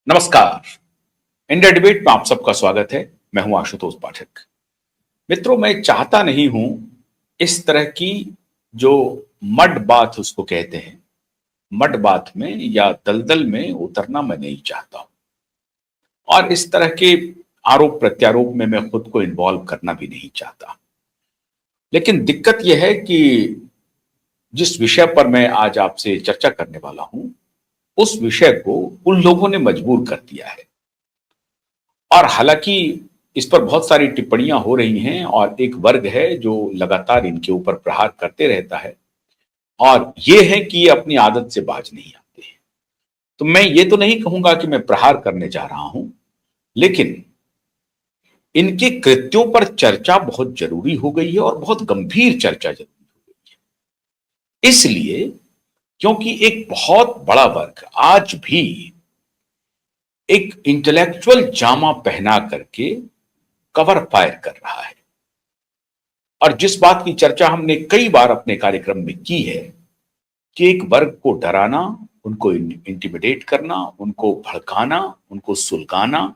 नमस्कार। India debate में आप सबका स्वागत है। मैं हूं आशुतोष पाठक। मित्रों, मैं चाहता नहीं हूं इस तरह की जो मड बात उसको कहते हैं, मड बात में या दलदल में उतरना मैं नहीं चाहता हूं और इस तरह के आरोप प्रत्यारोप में मैं खुद को इन्वॉल्व करना भी नहीं चाहता। लेकिन दिक्कत यह है कि जिस विषय पर मैं आज आपसे चर्चा करने वाला हूं, उस विषय को उन लोगों ने मजबूर कर दिया है। और हालांकि इस पर बहुत सारी टिप्पणियां हो रही हैं और एक वर्ग है जो लगातार इनके ऊपर प्रहार करते रहता है और ये है कि ये अपनी आदत से बाज नहीं आते हैं। तो मैं ये तो नहीं कहूंगा कि मैं प्रहार करने जा रहा हूं, लेकिन इनके कृत्यों पर चर्चा बहुत जरूरी हो गई है और बहुत गंभीर चर्चा जरूरी हो गई है। इसलिए क्योंकि एक बहुत बड़ा वर्ग आज भी एक इंटेलेक्चुअल जामा पहना करके कवर फायर कर रहा है और जिस बात की चर्चा हमने कई बार अपने कार्यक्रम में की है कि एक वर्ग को डराना, उनको इंटिमिडेट करना, उनको भड़काना, उनको सुलगाना,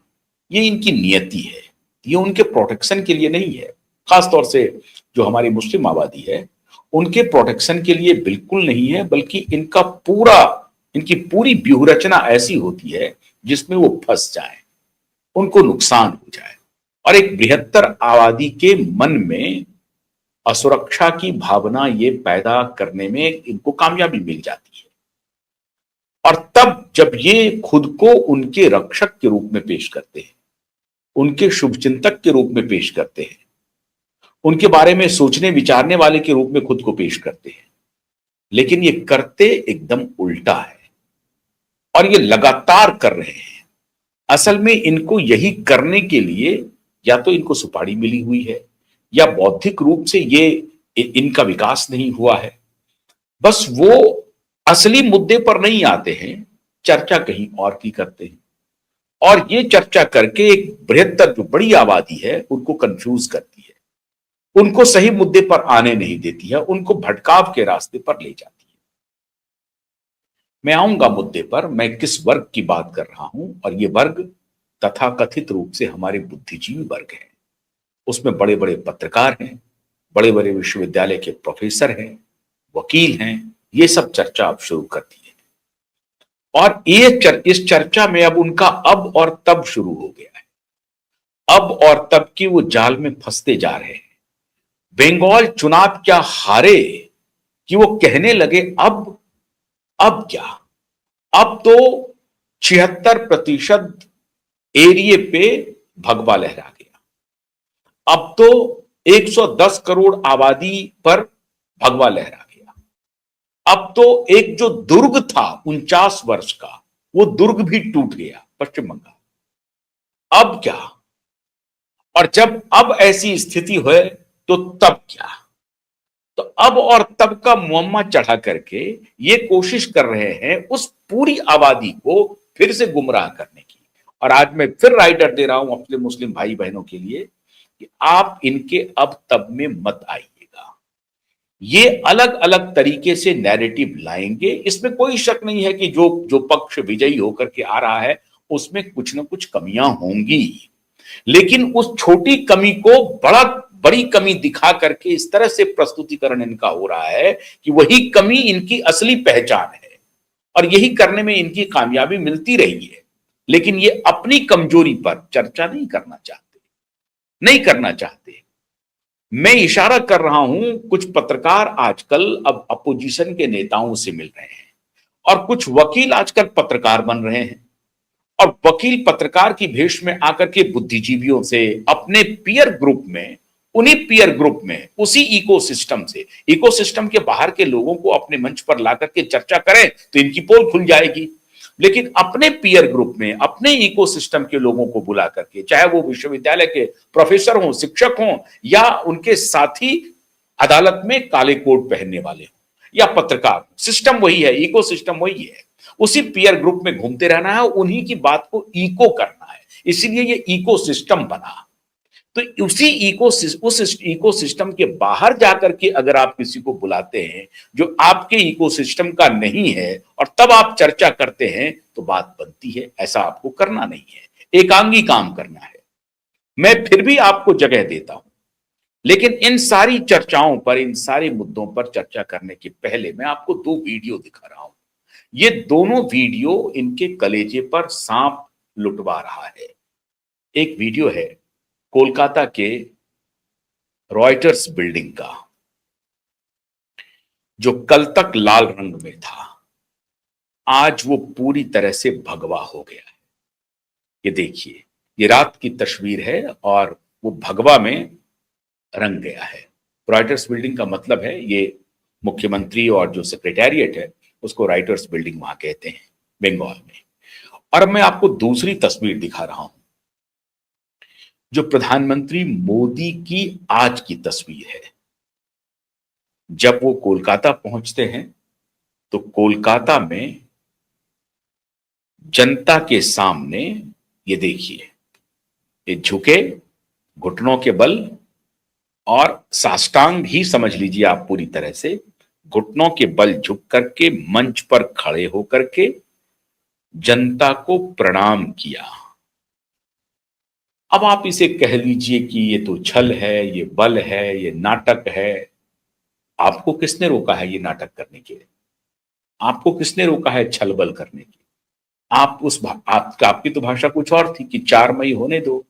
ये इनकी नियति है। ये उनके प्रोटेक्शन के लिए नहीं है। खासतौर से जो हमारी मुस्लिम आबादी है उनके प्रोटेक्शन के लिए बिल्कुल नहीं है, बल्कि इनकी पूरी व्यूह रचना ऐसी होती है जिसमें वो फंस जाए, उनको नुकसान हो जाए और एक बृहत्तर आबादी के मन में असुरक्षा की भावना ये पैदा करने में इनको कामयाबी मिल जाती है। और तब जब ये खुद को उनके रक्षक के रूप में पेश करते हैं, उनके शुभचिंतक के रूप में पेश करते हैं, उनके बारे में सोचने विचारने वाले के रूप में खुद को पेश करते हैं, लेकिन ये करते एकदम उल्टा है और ये लगातार कर रहे हैं। असल में इनको यही करने के लिए या तो इनको सुपारी मिली हुई है या बौद्धिक रूप से ये इनका विकास नहीं हुआ है। बस वो असली मुद्दे पर नहीं आते हैं, चर्चा कहीं और की करते हैं और ये चर्चा करके एक बृहत्तर जो बड़ी आबादी है उनको कंफ्यूज करती है, उनको सही मुद्दे पर आने नहीं देती है, उनको भटकाव के रास्ते पर ले जाती है। मैं आऊंगा मुद्दे पर, मैं किस वर्ग की बात कर रहा हूं और ये वर्ग तथाकथित रूप से हमारे बुद्धिजीवी वर्ग है। उसमें बड़े बड़े पत्रकार हैं, बड़े बड़े विश्वविद्यालय के प्रोफेसर हैं, वकील हैं, ये सब चर्चा अब शुरू कर दी है और इस चर्चा में अब उनका अब और तब शुरू हो गया है। अब और तब की वो जाल में फंसते जा रहे हैं। बंगाल चुनाव क्या हारे कि वो कहने लगे अब क्या, अब तो 76% एरिए पे भगवा लहरा गया, अब तो 110 करोड़ आबादी पर भगवा लहरा गया, अब तो एक जो दुर्ग था 49 वर्ष का वो दुर्ग भी टूट गया, पश्चिम बंगाल। अब क्या? और जब अब ऐसी स्थिति है तो तब क्या? तो अब और तब का मुअम्मा चढ़ा करके ये कोशिश कर रहे हैं उस पूरी आबादी को फिर से गुमराह करने की। और आज मैं फिर राइटर दे रहा हूं अपने मुस्लिम भाई बहनों के लिए कि आप इनके अब तब में मत आइएगा। ये अलग अलग तरीके से नैरेटिव लाएंगे, इसमें कोई शक नहीं है कि जो जो पक्ष विजयी होकर के आ रहा है उसमें कुछ ना कुछ कमियां होंगी, लेकिन उस छोटी कमी को बड़ी कमी दिखा करके इस तरह से प्रस्तुतिकरण इनका हो रहा है कि वही कमी इनकी असली पहचान है और यही करने में इनकी कामयाबी मिलती रही है। लेकिन ये अपनी कमजोरी पर चर्चा नहीं करना चाहते। मैं इशारा कर रहा हूं, कुछ पत्रकार आजकल अब अपोजिशन के नेताओं से मिल रहे हैं और कुछ वकील आजकल पत्रकार बन रहे हैं और वकील पत्रकार की भेष में आकर के बुद्धिजीवियों से अपने पीयर ग्रुप में, उन्हीं पीयर ग्रुप में, उसी इकोसिस्टम के बाहर के लोगों को अपने मंच पर ला करके चर्चा करें तो इनकी पोल खुल जाएगी। लेकिन अपने पीयर ग्रुप में, अपने इकोसिस्टम के लोगों को बुला करके, चाहे वो विश्वविद्यालय के प्रोफेसर हों, शिक्षक हों या उनके साथी अदालत में काले कोट पहनने वाले हों या पत्रकार, सिस्टम वही है, इकोसिस्टम वही है, उसी पीयर ग्रुप में घूमते रहना है, उन्हीं की बात को इको करना है। इसीलिए ये इकोसिस्टम बना। तो उस इकोसिस्टम के बाहर जाकर के अगर आप किसी को बुलाते हैं जो आपके इकोसिस्टम का नहीं है और तब आप चर्चा करते हैं तो बात बनती है। ऐसा आपको करना नहीं है, एकांगी काम करना है। मैं फिर भी आपको जगह देता हूं, लेकिन इन सारी चर्चाओं पर, इन सारे मुद्दों पर चर्चा करने के पहले मैं आपको 2 वीडियो दिखा रहा हूं। ये दोनों वीडियो इनके कलेजे पर सांप लुटवा रहा है। एक वीडियो है कोलकाता के रॉयटर्स बिल्डिंग का, जो कल तक लाल रंग में था, आज वो पूरी तरह से भगवा हो गया है। ये देखिए, ये रात की तस्वीर है और वो भगवा में रंग गया है। रॉयटर्स बिल्डिंग का मतलब है ये मुख्यमंत्री और जो सेक्रेटेरिएट है उसको राइटर्स बिल्डिंग वहां कहते हैं बंगाल में। और अब मैं आपको दूसरी तस्वीर दिखा रहा हूं, जो प्रधानमंत्री मोदी की आज की तस्वीर है। जब वो कोलकाता पहुंचते हैं तो कोलकाता में जनता के सामने ये देखिए, ये झुके घुटनों के बल और साष्टांग ही समझ लीजिए आप, पूरी तरह से घुटनों के बल झुक करके मंच पर खड़े होकर के जनता को प्रणाम किया। अब आप इसे कह लीजिए कि ये तो छल है, ये बल है, ये नाटक है। आपको किसने रोका है ये नाटक करने के लिए? आपको किसने रोका है छल बल करने के? आप आपकी तो भाषा कुछ और थी कि 4 मई होने दो,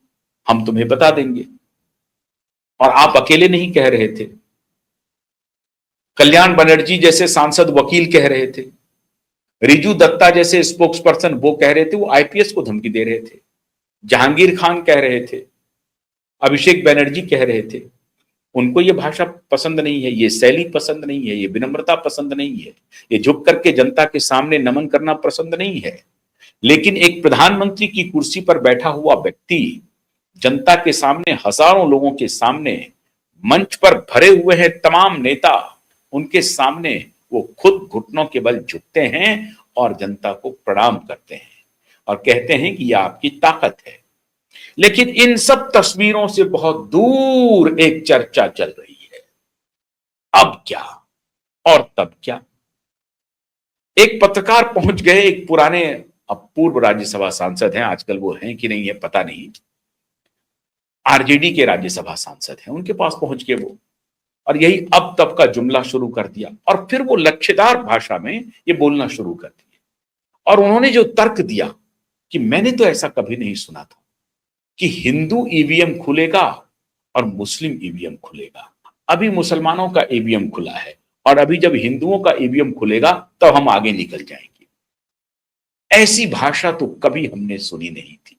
हम तुम्हें बता देंगे। और आप अकेले नहीं कह रहे थे, कल्याण बनर्जी जैसे सांसद वकील कह रहे थे, रिजू दत्ता जैसे स्पोक्स पर्सन वो कह रहे थे, वो आईपीएस को धमकी दे रहे थे, जहांगीर खान कह रहे थे, अभिषेक बनर्जी कह रहे थे। उनको ये भाषा पसंद नहीं है, ये शैली पसंद नहीं है, ये विनम्रता पसंद नहीं है, ये झुक करके जनता के सामने नमन करना पसंद नहीं है। लेकिन एक प्रधानमंत्री की कुर्सी पर बैठा हुआ व्यक्ति जनता के सामने, हजारों लोगों के सामने, मंच पर भरे हुए हैं तमाम नेता, उनके सामने वो खुद घुटनों के बल झुकते हैं और जनता को प्रणाम करते हैं और कहते हैं कि यह आपकी ताकत है। लेकिन इन सब तस्वीरों से बहुत दूर एक चर्चा चल रही है, अब क्या और तब क्या। एक पत्रकार पहुंच गए, एक पुराने, अब पूर्व राज्यसभा सांसद हैं, आजकल वो हैं कि नहीं है पता नहीं, आरजेडी के राज्यसभा सांसद हैं, उनके पास पहुंच गए वो, और यही अब तब का जुमला शुरू कर दिया। और फिर वो लच्छेदार भाषा में ये बोलना शुरू कर दिया। और उन्होंने जो तर्क दिया कि मैंने तो ऐसा कभी नहीं सुना था कि हिंदू ईवीएम खुलेगा और मुस्लिम ईवीएम खुलेगा। अभी मुसलमानों का ईवीएम खुला है और अभी जब हिंदुओं का ईवीएम खुलेगा तब हम आगे निकल जाएंगे। ऐसी भाषा तो कभी हमने सुनी नहीं थी।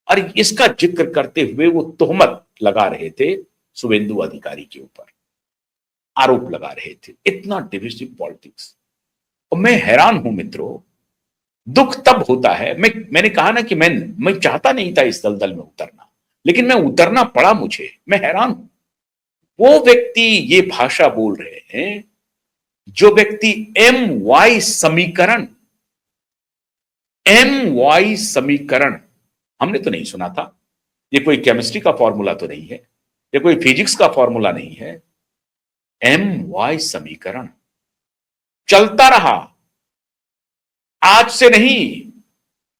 और इसका जिक्र करते हुए वो तोहमत लगा रहे थे शुभेंदु अधिकारी के ऊपर, आरोप लगा रहे थे, इतना डिविजिव पॉलिटिक्स। और मैं हैरान हूं मित्रों, दुख तब होता है, मैंने कहा ना कि मैं चाहता नहीं था इस दलदल में उतरना, लेकिन मैं उतरना पड़ा मुझे। मैं हैरान हूं, वो व्यक्ति ये भाषा बोल रहे हैं जो व्यक्ति एम वाई समीकरण हमने तो नहीं सुना था। ये कोई केमिस्ट्री का फॉर्मूला तो नहीं है, ये कोई फिजिक्स का फॉर्मूला नहीं है। एम वाई समीकरण चलता रहा, आज से नहीं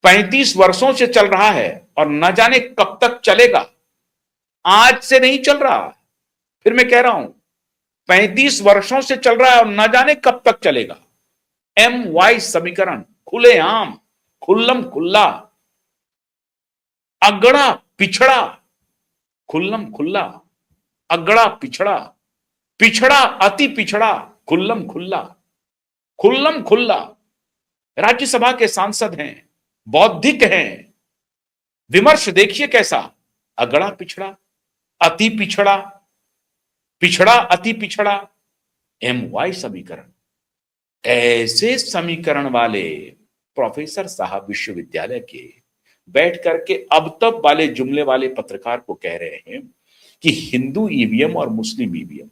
35 वर्षों से चल रहा है और न जाने कब तक चलेगा। आज से नहीं चल रहा, फिर मैं कह रहा हूं 35 वर्षों से चल रहा है और न जाने कब तक चलेगा। एम वाई समीकरण, खुलेआम, खुल्लम खुल्ला, अगड़ा पिछड़ा, खुल्लम खुल्ला, अगड़ा पिछड़ा, पिछड़ा अति पिछड़ा, खुल्लम खुल्ला, खुल्लम खुल्ला। राज्यसभा के सांसद हैं, बौद्धिक हैं, विमर्श देखिए कैसा, अगड़ा पिछड़ा, अति पिछड़ा, पिछड़ा अति पिछड़ा, एम वाई समीकरण। ऐसे समीकरण वाले प्रोफेसर साहब विश्वविद्यालय के बैठ करके अब तक वाले जुमले वाले पत्रकार को कह रहे हैं कि हिंदू ईवीएम और मुस्लिम ईवीएम